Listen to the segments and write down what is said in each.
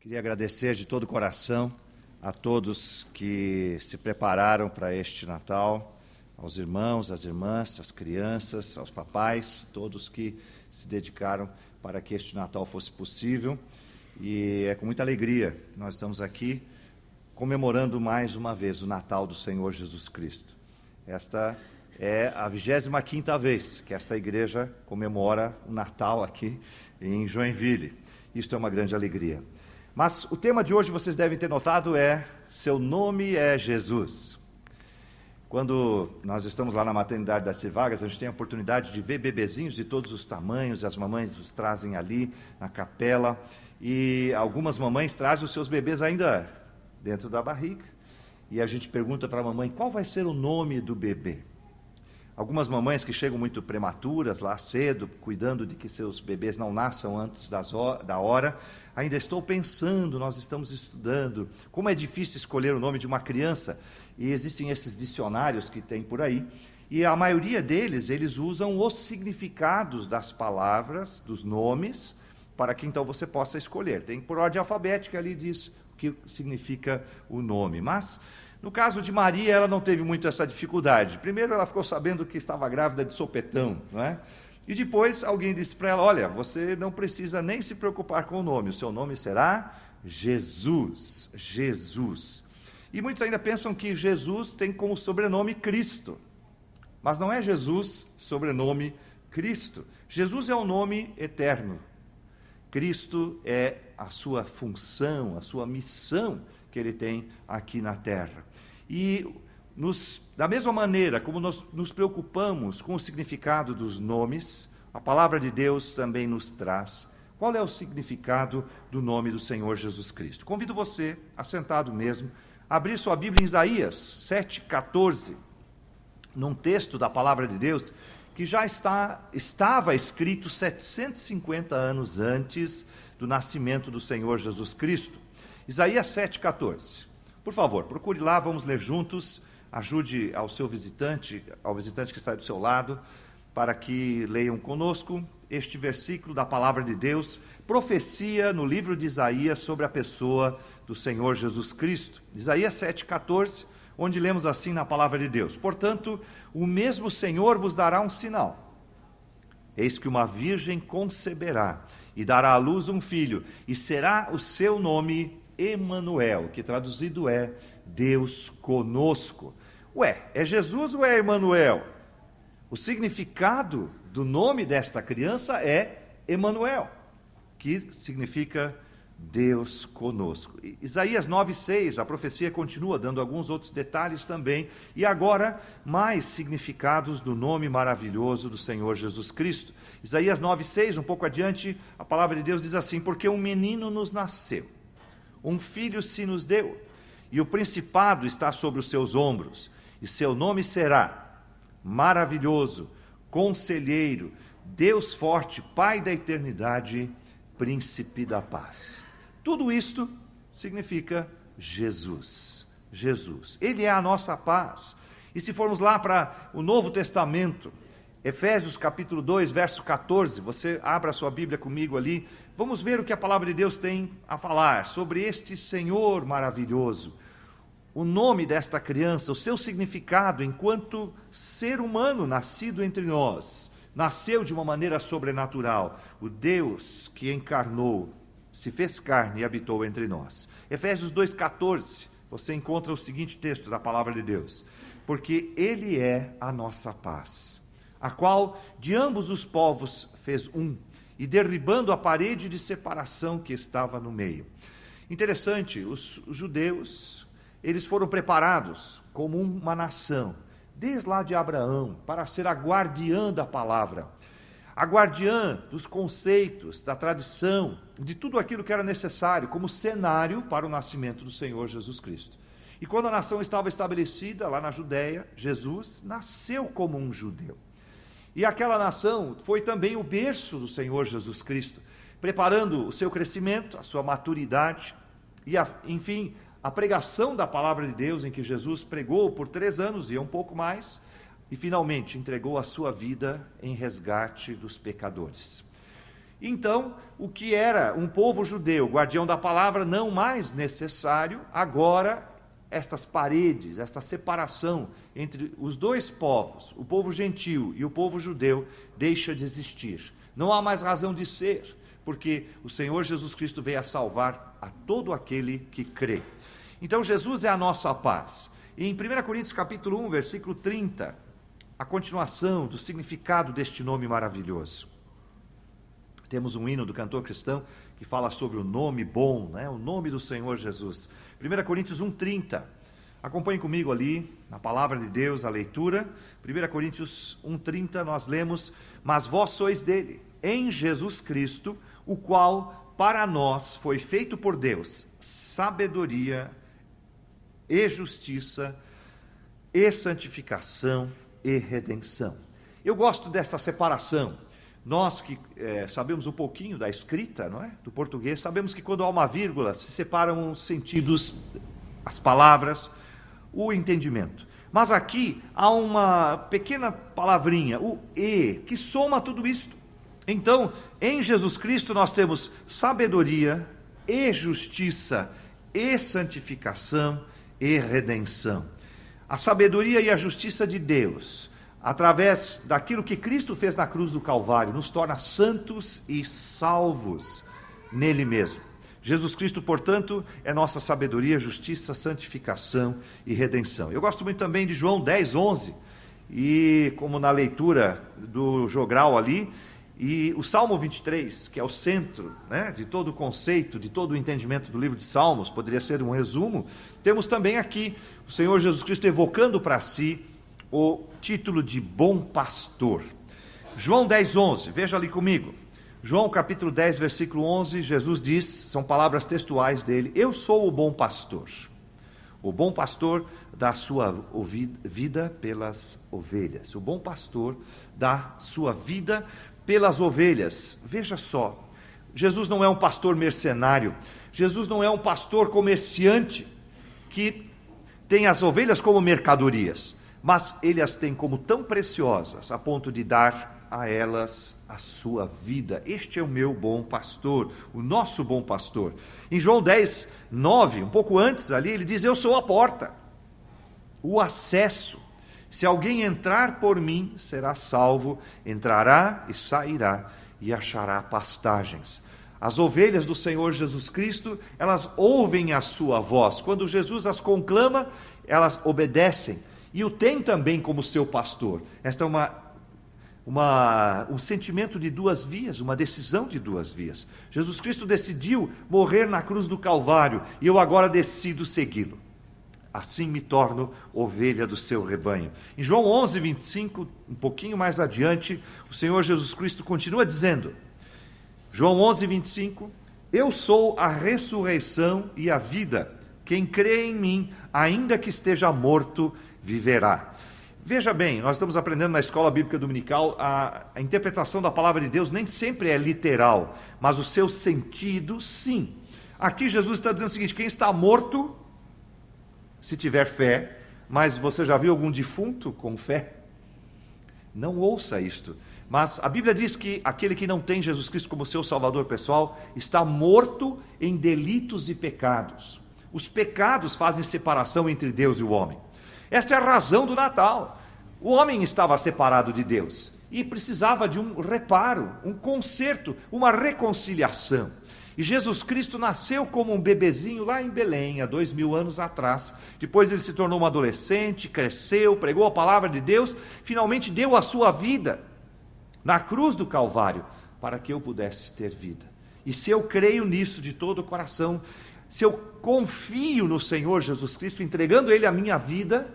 Queria agradecer de todo o coração a todos que se prepararam para este Natal, aos irmãos, às irmãs, às crianças, aos papais, todos que se dedicaram para que este Natal fosse possível. E é com muita alegria que nós estamos aqui comemorando mais uma vez o Natal do Senhor Jesus Cristo. Esta é a 25ª vez que esta igreja comemora o Natal aqui em Joinville. Isto é uma grande alegria. Mas o tema de hoje, vocês devem ter notado, é Seu Nome é Jesus. Quando nós estamos lá na maternidade das Civagas, a gente tem a oportunidade de ver bebezinhos de todos os tamanhos, as mamães os trazem ali na capela, e algumas mamães trazem os seus bebês ainda dentro da barriga, e a gente pergunta para a mamãe, qual vai ser o nome do bebê? Algumas mamães que chegam muito prematuras, lá cedo, cuidando de que seus bebês não nasçam antes da hora, ainda estou pensando, nós estamos estudando, como é difícil escolher o nome de uma criança, e existem esses dicionários que tem por aí, e a maioria deles, eles usam os significados das palavras, dos nomes, para que então você possa escolher. Tem por ordem alfabética, ali diz o que significa o nome, mas no caso de Maria, ela não teve muito essa dificuldade. Primeiro, ela ficou sabendo que estava grávida de sopetão, não é? E depois, alguém disse para ela, olha, você não precisa nem se preocupar com o nome, o seu nome será Jesus, Jesus. E muitos ainda pensam que Jesus tem como sobrenome Cristo, mas não é Jesus, sobrenome Cristo. Jesus é um nome eterno. Cristo é a sua função, a sua missão que ele tem aqui na terra. E da mesma maneira como nós nos preocupamos com o significado dos nomes, a palavra de Deus também nos traz qual é o significado do nome do Senhor Jesus Cristo. Convido você, assentado mesmo, a abrir sua Bíblia em Isaías 7,14, num texto da palavra de Deus que já estava escrito 750 anos antes do nascimento do Senhor Jesus Cristo. Isaías 7,14. Por favor, procure lá, vamos ler juntos. Ajude ao visitante que está do seu lado, para que leiam conosco este versículo da palavra de Deus, profecia no livro de Isaías sobre a pessoa do Senhor Jesus Cristo. Isaías 7,14, onde lemos assim na palavra de Deus: portanto, o mesmo Senhor vos dará um sinal. Eis que uma virgem conceberá e dará à luz um filho, e será o seu nome Emanuel, que traduzido é Deus conosco. Ué, é Jesus ou é Emanuel? O significado do nome desta criança é Emanuel, que significa Deus conosco. Isaías 9,6, a profecia continua dando alguns outros detalhes também, e agora mais significados do nome maravilhoso do Senhor Jesus Cristo. Isaías 9,6, um pouco adiante, a palavra de Deus diz assim: porque um menino nos nasceu, um filho se nos deu, e o principado está sobre os seus ombros, e seu nome será Maravilhoso, Conselheiro, Deus Forte, Pai da Eternidade, Príncipe da Paz. Tudo isto significa Jesus. Jesus. Ele é a nossa paz. E se formos lá para o Novo Testamento, Efésios capítulo 2, verso 14, você abra a sua Bíblia comigo ali, vamos ver o que a palavra de Deus tem a falar sobre este Senhor maravilhoso. O nome desta criança, o seu significado enquanto ser humano nascido entre nós, nasceu de uma maneira sobrenatural. O Deus que encarnou, se fez carne e habitou entre nós. Efésios 2,14, você encontra o seguinte texto da palavra de Deus: porque Ele é a nossa paz, a qual de ambos os povos fez um, e derribando a parede de separação que estava no meio. Interessante, os judeus, eles foram preparados como uma nação, desde lá de Abraão, para ser a guardiã da palavra, a guardiã dos conceitos, da tradição, de tudo aquilo que era necessário como cenário para o nascimento do Senhor Jesus Cristo. E quando a nação estava estabelecida lá na Judéia, Jesus nasceu como um judeu. E aquela nação foi também o berço do Senhor Jesus Cristo, preparando o seu crescimento, a sua maturidade, e enfim, a pregação da palavra de Deus, em que Jesus pregou por 3 anos e um pouco mais, e finalmente entregou a sua vida em resgate dos pecadores. Então, o que era um povo judeu, guardião da palavra, não mais necessário, agora estas paredes, esta separação entre os dois povos, o povo gentil e o povo judeu, deixa de existir. Não há mais razão de ser, porque o Senhor Jesus Cristo veio a salvar a todo aquele que crê. Então Jesus é a nossa paz. E em 1 Coríntios capítulo 1, versículo 30, a continuação do significado deste nome maravilhoso. Temos um hino do cantor cristão que fala sobre o nome bom, né? O nome do Senhor Jesus. 1 Coríntios 1,30. Acompanhe comigo ali, na palavra de Deus, a leitura. 1 Coríntios 1,30, nós lemos: mas vós sois dele, em Jesus Cristo, o qual para nós foi feito por Deus sabedoria e justiça e santificação e redenção. Eu gosto dessa separação. Nós que sabemos um pouquinho da escrita, não é? Do português, sabemos que quando há uma vírgula, se separam os sentidos, as palavras, o entendimento. Mas aqui há uma pequena palavrinha, o e, que soma tudo isto. Então, em Jesus Cristo nós temos sabedoria e justiça e santificação e redenção. A sabedoria e a justiça de Deus, através daquilo que Cristo fez na cruz do Calvário, nos torna santos e salvos nele mesmo. Jesus Cristo, portanto, é nossa sabedoria, justiça, santificação e redenção. Eu gosto muito também de João 10:11, e como na leitura do jogral ali, e o Salmo 23, que é o centro, né, de todo o conceito, de todo o entendimento do livro de Salmos, poderia ser um resumo. Temos também aqui o Senhor Jesus Cristo evocando para si o título de bom pastor. João 10:11, veja ali comigo. João capítulo 10, versículo 11, Jesus diz, são palavras textuais dele: eu sou o bom pastor. O bom pastor dá sua vida pelas ovelhas. O bom pastor dá sua vida pelas ovelhas. Veja só, Jesus não é um pastor mercenário, Jesus não é um pastor comerciante que tem as ovelhas como mercadorias, mas ele as tem como tão preciosas, a ponto de dar a elas a sua vida. Este é o meu bom pastor, o nosso bom pastor. Em João 10:9, um pouco antes ali, ele diz: eu sou a porta, o acesso. Se alguém entrar por mim, será salvo, entrará e sairá e achará pastagens. As ovelhas do Senhor Jesus Cristo, elas ouvem a sua voz. Quando Jesus as conclama, elas obedecem e o tem também como seu pastor. Esta é um sentimento de duas vias, uma decisão de duas vias. Jesus Cristo decidiu morrer na cruz do Calvário e eu agora decido segui-lo. Assim me torno ovelha do seu rebanho. Em João 11:25, um pouquinho mais adiante, o Senhor Jesus Cristo continua dizendo, João 11:25, eu sou a ressurreição e a vida. Quem crê em mim, ainda que esteja morto, viverá. Veja bem, nós estamos aprendendo na Escola Bíblica Dominical, a interpretação da palavra de Deus nem sempre é literal, mas o seu sentido, sim. Aqui Jesus está dizendo o seguinte: quem está morto, se tiver fé, mas você já viu algum defunto com fé? Não ouça isto. Mas a Bíblia diz que aquele que não tem Jesus Cristo como seu Salvador pessoal, está morto em delitos e pecados. Os pecados fazem separação entre Deus e o homem. Esta é a razão do Natal. O homem estava separado de Deus e precisava de um reparo, um conserto, uma reconciliação. E Jesus Cristo nasceu como um bebezinho lá em Belém, há 2000 anos atrás. Depois ele se tornou um adolescente, cresceu, pregou a palavra de Deus, finalmente deu a sua vida na cruz do Calvário, para que eu pudesse ter vida. E se eu creio nisso de todo o coração, se eu confio no Senhor Jesus Cristo, entregando Ele a minha vida,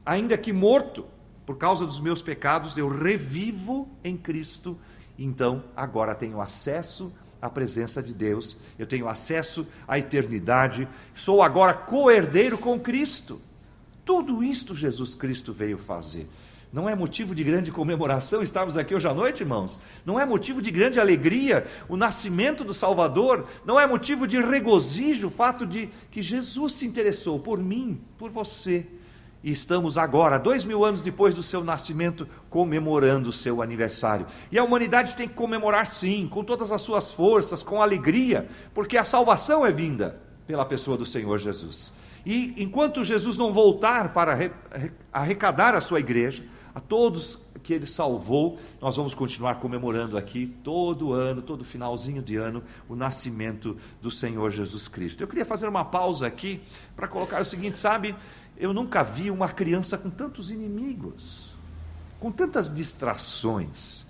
ainda que morto, por causa dos meus pecados, eu revivo em Cristo, então agora tenho acesso à presença de Deus, eu tenho acesso à eternidade, sou agora co-herdeiro com Cristo. Tudo isto Jesus Cristo veio fazer. Não é motivo de grande comemoração estarmos aqui hoje à noite, irmãos? Não é motivo de grande alegria o nascimento do Salvador? Não é motivo de regozijo o fato de que Jesus se interessou por mim, por você, e estamos agora, 2000 anos depois do seu nascimento, comemorando o seu aniversário. E a humanidade tem que comemorar sim, com todas as suas forças, com alegria, porque a salvação é vinda pela pessoa do Senhor Jesus. E enquanto Jesus não voltar para arrecadar a sua igreja, a todos que ele salvou, nós vamos continuar comemorando aqui todo ano, todo finalzinho de ano, o nascimento do Senhor Jesus Cristo. Eu queria fazer uma pausa aqui para colocar o seguinte, sabe, eu nunca vi uma criança com tantos inimigos, com tantas distrações.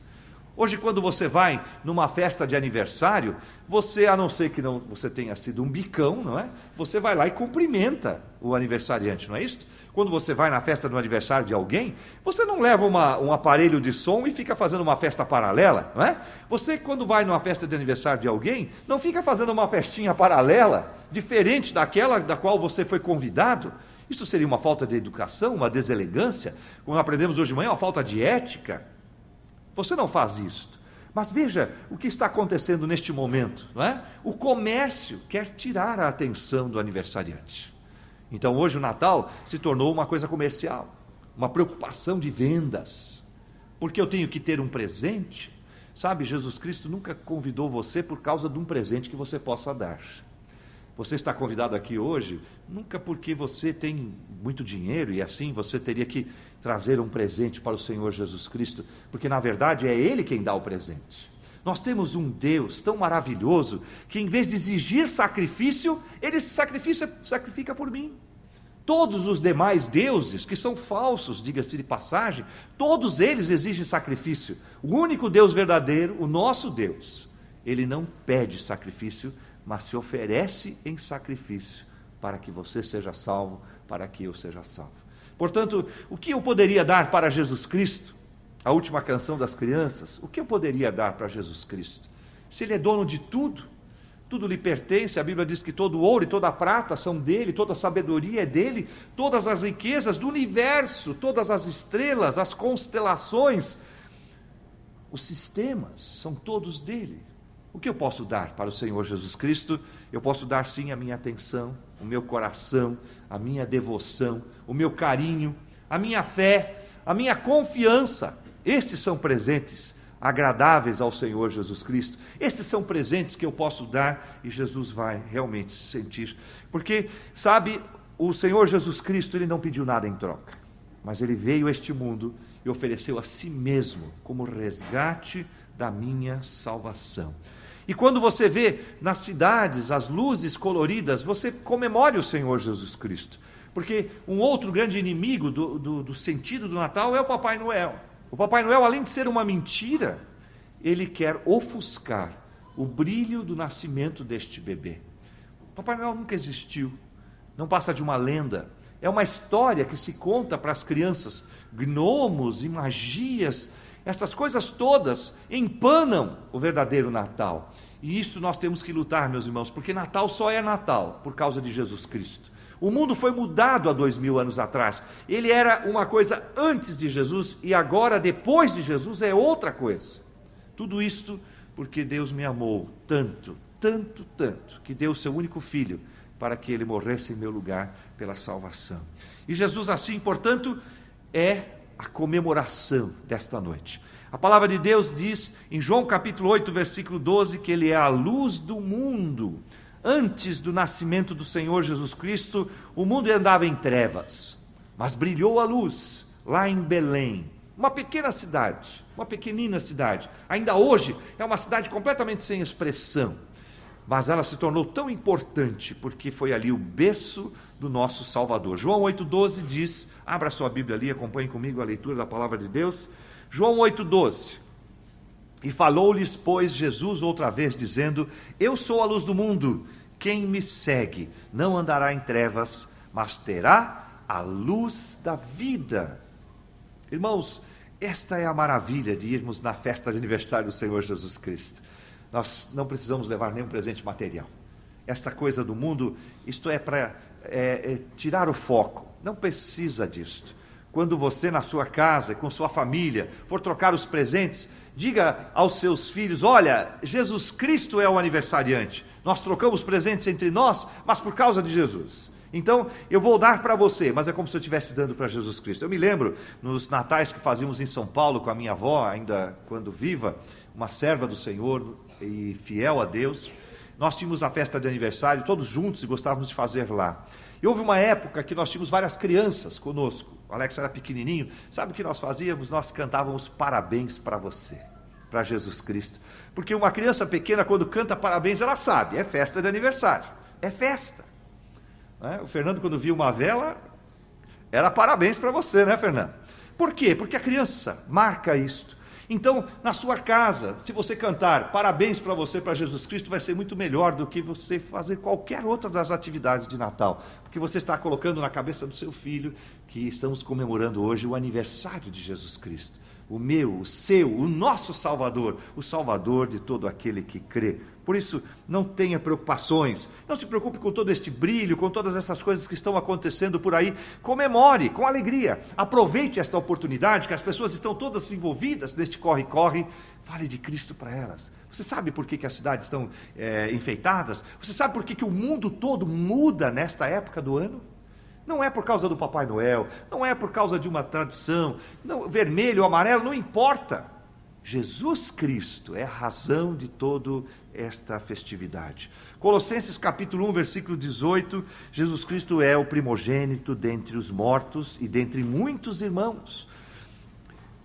Hoje, quando você vai numa festa de aniversário, você, a não ser que você tenha sido um bicão, não é? Você vai lá e cumprimenta o aniversariante, não é isso? Quando você vai na festa do aniversário de alguém, você não leva um aparelho de som e fica fazendo uma festa paralela, não é? Você, quando vai numa festa de aniversário de alguém, não fica fazendo uma festinha paralela, diferente daquela da qual você foi convidado. Isso seria uma falta de educação, uma deselegância, como aprendemos hoje de manhã, uma falta de ética. Você não faz isso. Mas veja o que está acontecendo neste momento, não é? O comércio quer tirar a atenção do aniversariante. Então hoje o Natal se tornou uma coisa comercial, uma preocupação de vendas, porque eu tenho que ter um presente. Sabe, Jesus Cristo nunca convidou você por causa de um presente que você possa dar. Você está convidado aqui hoje, nunca porque você tem muito dinheiro e assim você teria que trazer um presente para o Senhor Jesus Cristo, porque na verdade é Ele quem dá o presente. Nós temos um Deus tão maravilhoso, que em vez de exigir sacrifício, Ele sacrifica por mim. Todos os demais deuses, que são falsos, diga-se de passagem, todos eles exigem sacrifício. O único Deus verdadeiro, o nosso Deus, Ele não pede sacrifício, mas se oferece em sacrifício, para que você seja salvo, para que eu seja salvo. Portanto, o que eu poderia dar para Jesus Cristo? A última canção das crianças, o que eu poderia dar para Jesus Cristo? Se Ele é dono de tudo, tudo lhe pertence, a Bíblia diz que todo ouro e toda prata são dele, toda a sabedoria é dele, todas as riquezas do universo, todas as estrelas, as constelações, os sistemas, são todos dele. O que eu posso dar para o Senhor Jesus Cristo? Eu posso dar sim a minha atenção, o meu coração, a minha devoção, o meu carinho, a minha fé, a minha confiança. Estes são presentes agradáveis ao Senhor Jesus Cristo. Esses são presentes que eu posso dar e Jesus vai realmente sentir. Porque, sabe, o Senhor Jesus Cristo, Ele não pediu nada em troca, mas Ele veio a este mundo e ofereceu a si mesmo como resgate da minha salvação. E quando você vê nas cidades as luzes coloridas, você comemore o Senhor Jesus Cristo. Porque um outro grande inimigo do sentido do Natal é o Papai Noel. O Papai Noel, além de ser uma mentira, ele quer ofuscar o brilho do nascimento deste bebê. O Papai Noel nunca existiu, não passa de uma lenda. É uma história que se conta para as crianças. Gnomos e magias, essas coisas todas empanam o verdadeiro Natal. E isso nós temos que lutar, meus irmãos, porque Natal só é Natal por causa de Jesus Cristo. O mundo foi mudado há 2000 anos atrás. Ele era uma coisa antes de Jesus e agora, depois de Jesus, é outra coisa. Tudo isto porque Deus me amou tanto, tanto, tanto, que deu o seu único filho para que ele morresse em meu lugar pela salvação. E Jesus assim, portanto, é a comemoração desta noite. A palavra de Deus diz em João capítulo 8, versículo 12, que Ele é a luz do mundo. Antes do nascimento do Senhor Jesus Cristo, o mundo andava em trevas, mas brilhou a luz lá em Belém, uma pequena cidade, uma pequenina cidade. Ainda hoje é uma cidade completamente sem expressão, mas ela se tornou tão importante porque foi ali o berço do nosso Salvador. João 8,12 diz, abra sua Bíblia ali, acompanhe comigo a leitura da palavra de Deus. João 8,12. E falou-lhes, pois, Jesus outra vez, dizendo: Eu sou a luz do mundo, quem me segue não andará em trevas, mas terá a luz da vida. Irmãos, esta é a maravilha de irmos na festa de aniversário do Senhor Jesus Cristo. Nós não precisamos levar nenhum presente material. Esta coisa do mundo, isto é para tirar o foco, não precisa disto. Quando você na sua casa, com sua família, for trocar os presentes, diga aos seus filhos: olha, Jesus Cristo é o aniversariante. Nós trocamos presentes entre nós, mas por causa de Jesus. Então, eu vou dar para você, mas é como se eu estivesse dando para Jesus Cristo. Eu me lembro, nos natais que fazíamos em São Paulo com a minha avó, ainda quando viva, uma serva do Senhor e fiel a Deus, nós tínhamos a festa de aniversário, todos juntos, e gostávamos de fazer lá. E houve uma época que nós tínhamos várias crianças conosco. O Alex era pequenininho. Sabe o que nós fazíamos? Nós cantávamos parabéns para você, para Jesus Cristo. Porque uma criança pequena, quando canta parabéns, ela sabe, é festa de aniversário, é festa. O Fernando, quando via uma vela, era parabéns para você, né, Fernando? Por quê? Porque a criança marca isto. Então, na sua casa, se você cantar parabéns para você, para Jesus Cristo, vai ser muito melhor do que você fazer qualquer outra das atividades de Natal, porque você está colocando na cabeça do seu filho que estamos comemorando hoje o aniversário de Jesus Cristo, o meu, o seu, o nosso Salvador, o Salvador de todo aquele que crê. Por isso, não tenha preocupações, não se preocupe com todo este brilho, com todas essas coisas que estão acontecendo por aí. Comemore com alegria, aproveite esta oportunidade que as pessoas estão todas envolvidas neste corre-corre. Fale de Cristo para elas. Você sabe por que as cidades estão enfeitadas? Você sabe por que o mundo todo muda nesta época do ano? Não é por causa do Papai Noel, não é por causa de uma tradição, não, vermelho, amarelo, não importa. Jesus Cristo é a razão de toda esta festividade. Colossenses capítulo 1, versículo 18, Jesus Cristo é o primogênito dentre os mortos e dentre muitos irmãos.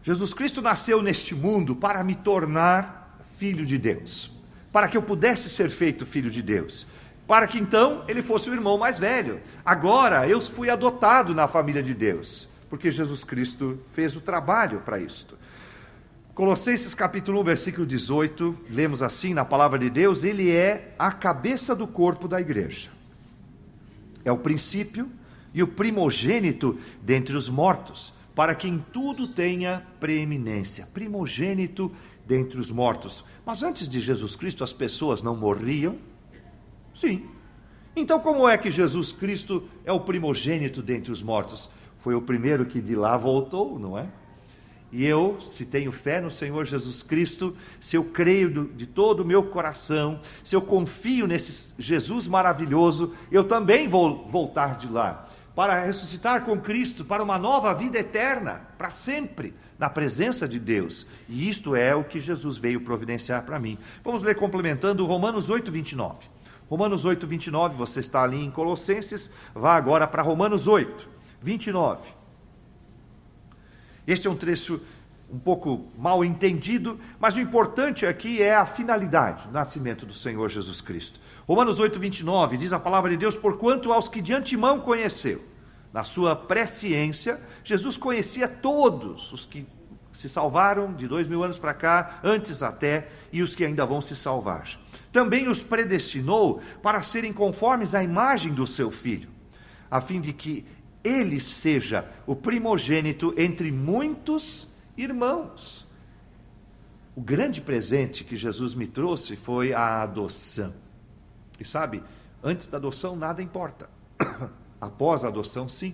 Jesus Cristo nasceu neste mundo para me tornar filho de Deus, para que eu pudesse ser feito filho de Deus, para que então ele fosse o irmão mais velho. Agora eu fui adotado na família de Deus, porque Jesus Cristo fez o trabalho para isto. Colossenses capítulo 1, versículo 18, lemos assim na palavra de Deus: ele é a cabeça do corpo da igreja. É o princípio e o primogênito dentre os mortos, para que em tudo tenha preeminência. Primogênito dentre os mortos. Mas antes de Jesus Cristo as pessoas não morriam? Sim. Então como é que Jesus Cristo é o primogênito dentre os mortos? Foi o primeiro que de lá voltou, não é? E eu, se tenho fé no Senhor Jesus Cristo, se eu creio de todo o meu coração, se eu confio nesse Jesus maravilhoso, eu também vou voltar de lá, para ressuscitar com Cristo, para uma nova vida eterna, para sempre, na presença de Deus. E isto é o que Jesus veio providenciar para mim. Vamos ler complementando Romanos 8, 29. Romanos 8, 29, você está ali em Colossenses, vá agora para Romanos 8, 29. Este é um trecho um pouco mal entendido, mas o importante aqui é a finalidade do nascimento do Senhor Jesus Cristo. Romanos 8, 29, diz a palavra de Deus: porquanto aos que de antemão conheceu, na sua presciência, Jesus conhecia todos os que se salvaram de 2000 anos para cá, antes até, e os que ainda vão se salvar. Também os predestinou para serem conformes à imagem do seu Filho, a fim de que ele seja o primogênito entre muitos irmãos. O grande presente que Jesus me trouxe foi a adoção. E sabe, antes da adoção nada importa. Após a adoção, sim,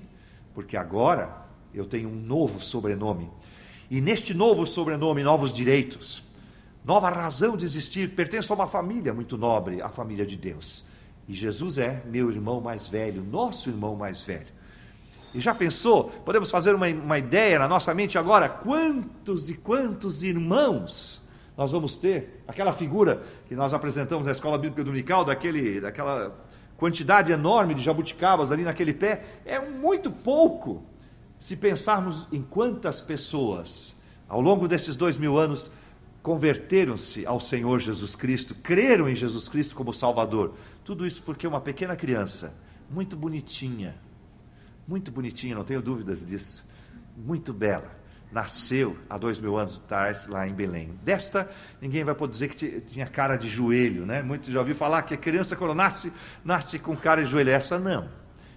porque agora eu tenho um novo sobrenome. E neste novo sobrenome, novos direitos, nova razão de existir. Pertenço a uma família muito nobre, a família de Deus. E Jesus é meu irmão mais velho, nosso irmão mais velho. E já pensou, podemos fazer uma ideia na nossa mente agora, quantos e quantos irmãos nós vamos ter? Aquela figura que nós apresentamos na Escola Bíblica Dominical, daquela quantidade enorme de jabuticabas ali naquele pé, é muito pouco, se pensarmos em quantas pessoas, ao longo desses 2000 anos, converteram-se ao Senhor Jesus Cristo, creram em Jesus Cristo como Salvador. Tudo isso porque uma pequena criança, muito bonitinha, não tenho dúvidas disso, muito bela, nasceu há 2000 anos atrás lá em Belém. Desta, ninguém vai poder dizer que tinha cara de joelho, né? Muitos já ouviram falar que a criança quando nasce com cara de joelho. Essa não,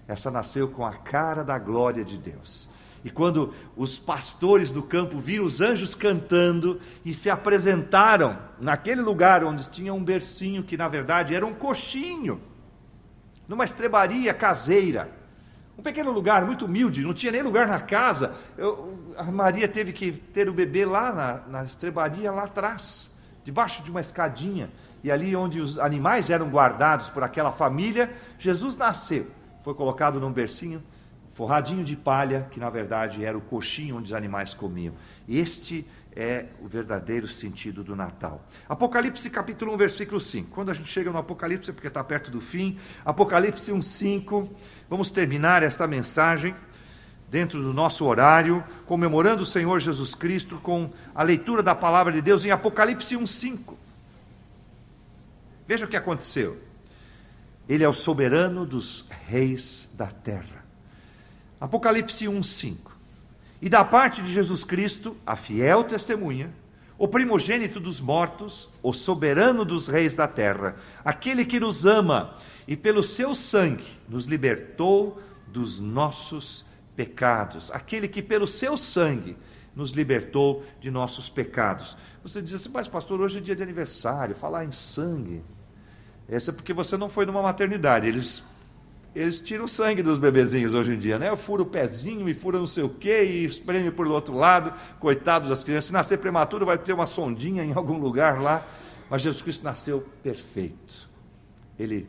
essa nasceu com a cara da glória de Deus. E quando os pastores do campo viram os anjos cantando e se apresentaram naquele lugar onde tinha um bercinho que na verdade era um coxinho, numa estrebaria caseira, um pequeno lugar, muito humilde, não tinha nem lugar na casa. A Maria teve que ter o bebê lá na estrebaria, lá atrás, debaixo de uma escadinha. E ali onde os animais eram guardados por aquela família, Jesus nasceu. foi colocado num bercinho, forradinho de palha, que na verdade era o coxinho onde os animais comiam. Este é o verdadeiro sentido do Natal. Apocalipse capítulo 1, versículo 5. Quando a gente chega no Apocalipse, é porque está perto do fim. Apocalipse 1, 5. Vamos terminar esta mensagem dentro do nosso horário, comemorando o Senhor Jesus Cristo com a leitura da palavra de Deus em Apocalipse 1, 5. Veja o que aconteceu. Ele é o soberano dos reis da terra. Apocalipse 1, 5. E da parte de Jesus Cristo, a fiel testemunha, o primogênito dos mortos, o soberano dos reis da terra, aquele que nos ama e pelo seu sangue nos libertou dos nossos pecados, aquele que pelo seu sangue nos libertou de nossos pecados. Você diz assim, mas pastor, hoje é dia de aniversário, falar em sangue, essa é porque você não foi numa maternidade, eles tiram o sangue dos bebezinhos hoje em dia, né? Fura o pezinho e fura não sei o quê e espreme por outro lado, coitados das crianças. Se nascer prematuro vai ter uma sondinha em algum lugar lá, mas Jesus Cristo nasceu perfeito. Ele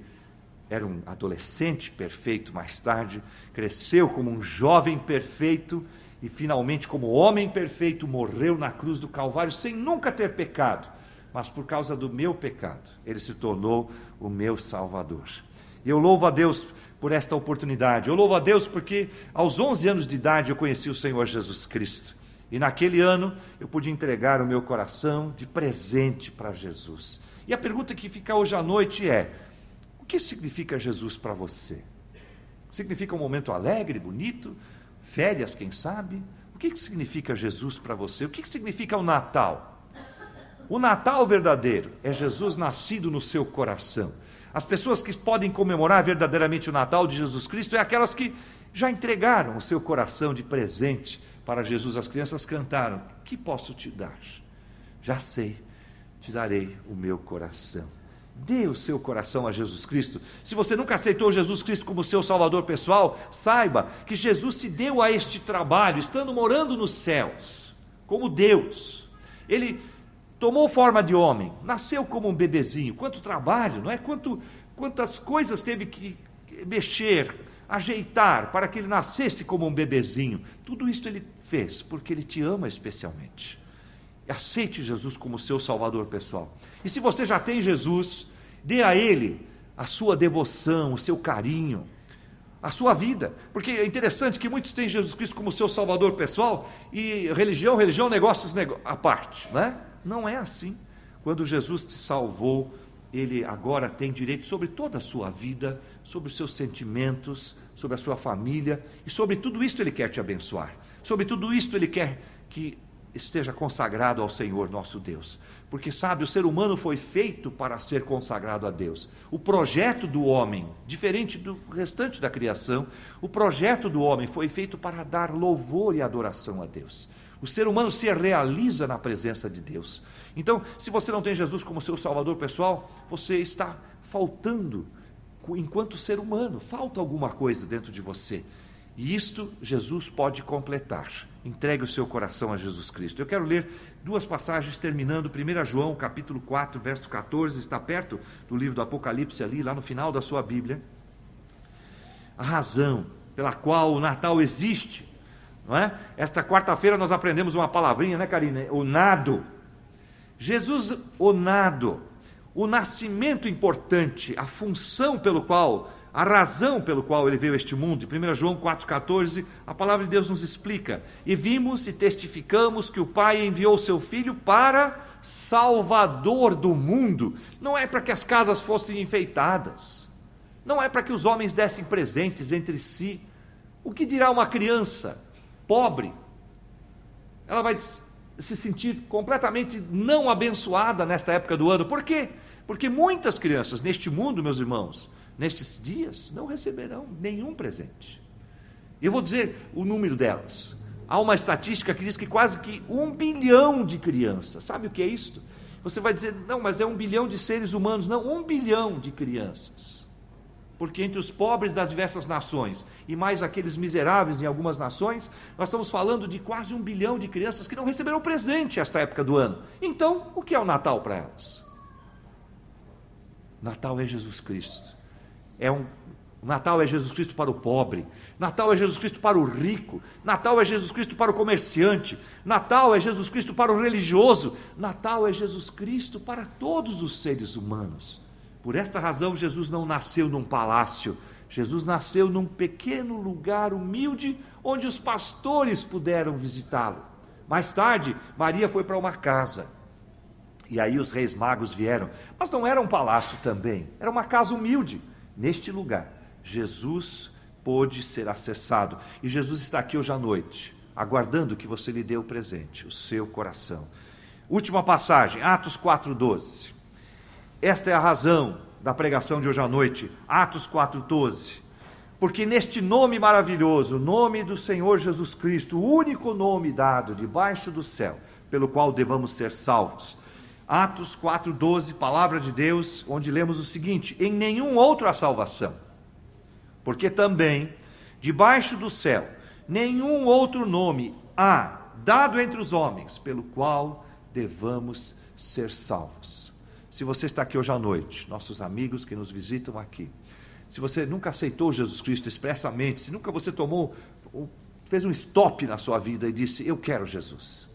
era um adolescente perfeito mais tarde, cresceu como um jovem perfeito e finalmente como homem perfeito morreu na cruz do Calvário sem nunca ter pecado, mas por causa do meu pecado, ele se tornou o meu Salvador. E eu louvo a Deus por esta oportunidade. Eu louvo a Deus porque aos 11 anos de idade eu conheci o Senhor Jesus Cristo. E naquele ano eu pude entregar o meu coração de presente para Jesus. E a pergunta que fica hoje à noite é: o que significa Jesus para você? Significa um momento alegre, bonito? Férias, quem sabe? O que significa Jesus para você? O que significa o Natal? O Natal verdadeiro é Jesus nascido no seu coração. As pessoas que podem comemorar verdadeiramente o Natal de Jesus Cristo é aquelas que já entregaram o seu coração de presente para Jesus. As crianças cantaram: que posso te dar? Já sei, te darei o meu coração. Dê o seu coração a Jesus Cristo. Se você nunca aceitou Jesus Cristo como seu Salvador pessoal, saiba que Jesus se deu a este trabalho, estando morando nos céus, como Deus. Ele tomou forma de homem, nasceu como um bebezinho. Quanto trabalho, não é? Quantas coisas teve que mexer, ajeitar para que ele nascesse como um bebezinho. Tudo isso ele fez porque ele te ama especialmente. Aceite Jesus como seu Salvador pessoal. E se você já tem Jesus, dê a Ele a sua devoção, o seu carinho, a sua vida. Porque é interessante que muitos têm Jesus Cristo como seu Salvador pessoal e religião, negócios à parte, né? Não é assim. Quando Jesus te salvou, Ele agora tem direito sobre toda a sua vida, sobre os seus sentimentos, sobre a sua família, e sobre tudo isto Ele quer te abençoar. Sobre tudo isto Ele quer que esteja consagrado ao Senhor nosso Deus. Porque sabe, o ser humano foi feito para ser consagrado a Deus. O projeto do homem, diferente do restante da criação, o projeto do homem foi feito para dar louvor e adoração a Deus. O ser humano se realiza na presença de Deus. Então, se você não tem Jesus como seu Salvador pessoal, você está faltando, enquanto ser humano, falta alguma coisa dentro de você. E isto Jesus pode completar. Entregue o seu coração a Jesus Cristo. Eu quero ler duas passagens terminando. 1 João capítulo 4, verso 14, está perto do livro do Apocalipse ali, lá no final da sua Bíblia. A razão pela qual o Natal existe, não é? Esta quarta-feira nós aprendemos uma palavrinha, né, Karine? O nado. Jesus, o nado. O nascimento importante, a função pelo qual, a razão pelo qual ele veio a este mundo. Em 1 João 4,14, a palavra de Deus nos explica: e vimos e testificamos que o Pai enviou o seu Filho para Salvador do mundo. Não é para que as casas fossem enfeitadas, não é para que os homens dessem presentes entre si. O que dirá uma criança pobre? Ela vai se sentir completamente não abençoada nesta época do ano. Por quê? Porque muitas crianças neste mundo, meus irmãos, nestes dias, não receberão nenhum presente. Eu vou dizer o número delas. Há uma estatística que diz que quase que 1 bilhão de crianças. Sabe o que é isto? Você vai dizer, não, mas é 1 bilhão de seres humanos. Não, 1 bilhão de crianças. Porque entre os pobres das diversas nações e mais aqueles miseráveis em algumas nações, nós estamos falando de quase 1 bilhão de crianças que não receberão presente esta época do ano. Então, o que é o Natal para elas? Natal é Jesus Cristo. É um Natal é Jesus Cristo para o pobre, Natal é Jesus Cristo para o rico, Natal é Jesus Cristo para o comerciante, Natal é Jesus Cristo para o religioso, Natal é Jesus Cristo para todos os seres humanos. Por esta razão, Jesus não nasceu num palácio, Jesus nasceu num pequeno lugar humilde, onde os pastores puderam visitá-lo. Mais tarde, Maria foi para uma casa, e aí os reis magos vieram, mas não era um palácio também, era uma casa humilde. Neste lugar, Jesus pôde ser acessado, e Jesus está aqui hoje à noite, aguardando que você lhe dê o presente, o seu coração. Última passagem, Atos 4:12. Esta é a razão da pregação de hoje à noite, Atos 4:12. Porque neste nome maravilhoso, o nome do Senhor Jesus Cristo, o único nome dado debaixo do céu, pelo qual devamos ser salvos. Atos 4:12, palavra de Deus, onde lemos o seguinte: em nenhum outro há salvação, porque também, debaixo do céu, nenhum outro nome há dado entre os homens, pelo qual devamos ser salvos. Se você está aqui hoje à noite, nossos amigos que nos visitam aqui, se você nunca aceitou Jesus Cristo expressamente, se nunca você fez um stop na sua vida e disse, eu quero Jesus,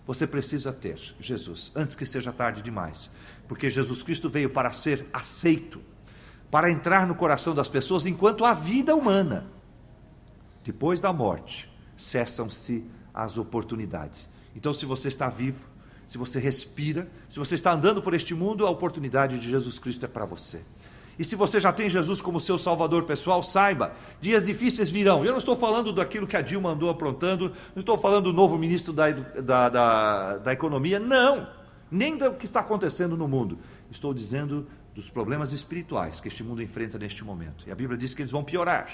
você precisa ter Jesus, antes que seja tarde demais, porque Jesus Cristo veio para ser aceito, para entrar no coração das pessoas enquanto há vida humana. Depois da morte, cessam-se as oportunidades. Então, se você está vivo, se você respira, se você está andando por este mundo, a oportunidade de Jesus Cristo é para você. E se você já tem Jesus como seu salvador pessoal, saiba, dias difíceis virão. Eu não estou falando daquilo que a Dilma andou aprontando, não estou falando do novo ministro da Economia, não, nem do que está acontecendo no mundo. Estou dizendo dos problemas espirituais que este mundo enfrenta neste momento. E a Bíblia diz que eles vão piorar.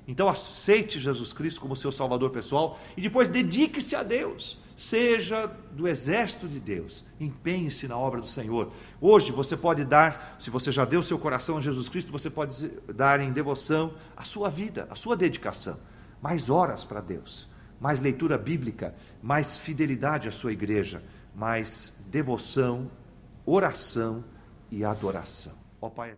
Então aceite Jesus Cristo como seu salvador pessoal e depois dedique-se a Deus. Seja do exército de Deus, empenhe-se na obra do Senhor. Hoje você pode dar, se você já deu seu coração a Jesus Cristo, você pode dar em devoção a sua vida, a sua dedicação. Mais horas para Deus, mais leitura bíblica, mais fidelidade à sua igreja, mais devoção, oração e adoração. Ó Pai.